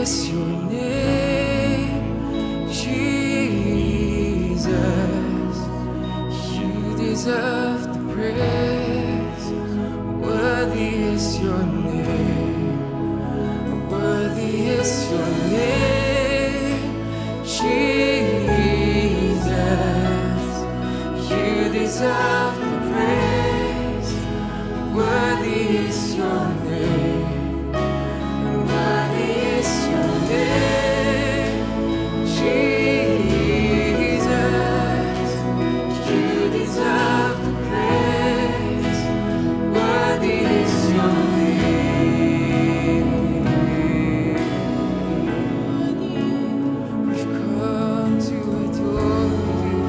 is your name, Jesus. You deserve the praise. Worthy is your name. Worthy is your name, Jesus. You deserve the praise. Worthy is your name. Worthy is your name, Jesus. You deserve the praise. Worthy is your name. We've come to adore you.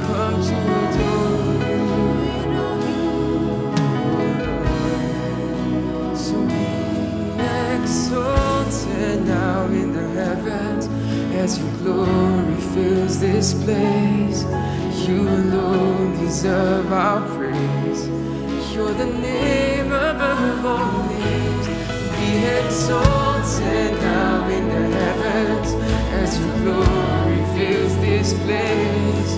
Come to adore you. So be exalted now in the heavens as your glory fills this place. You alone deserve our praise. You're the name above all names. Be exalted now in the heavens as your glory fills this place.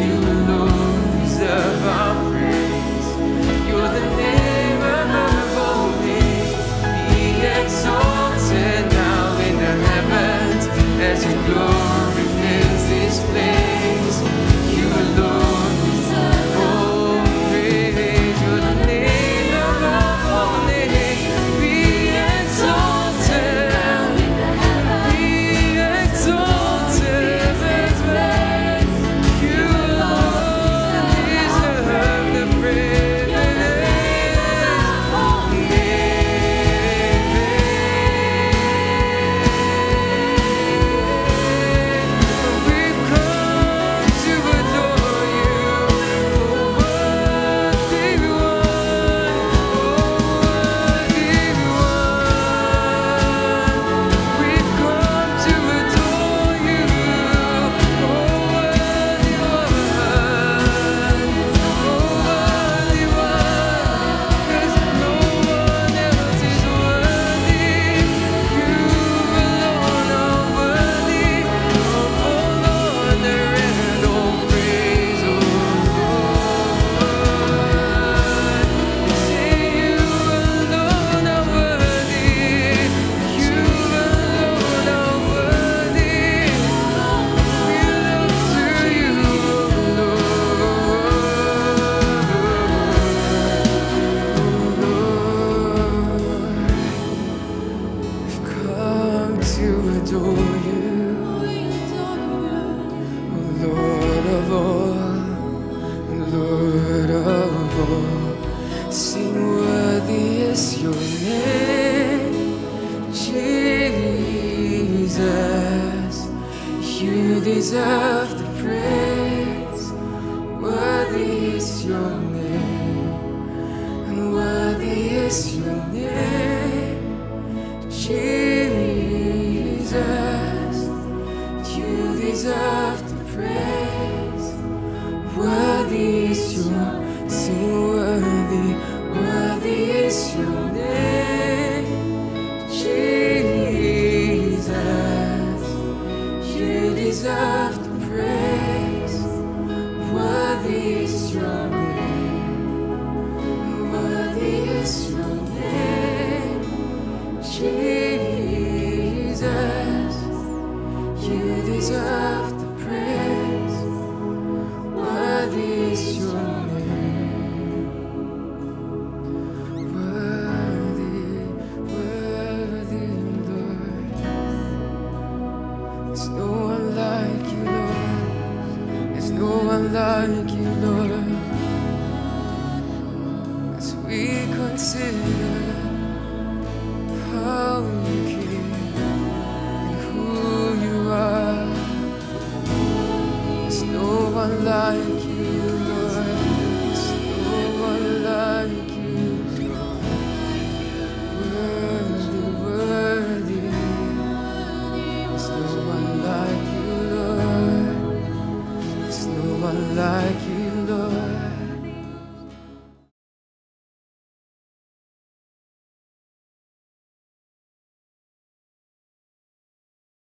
You alone deserve our praise. You're the name above all names. Be exalted now in the heavens as your glory fills this place. You alone deserve all praise. You're the name above all names. Be exalted. Be exalted. You alone deserve the praise. We've come to adore you, worthy one, worthy one. We've come to adore you, worthy one, 'cause no one else is worthy. You alone are worthy of all honor and all praise, oh Lord. Say you alone are worthy. You alone are worthy. We look to you, We've come to adore you, Lord of all, Lord of all. Sing worthy is your name, Jesus. You deserve the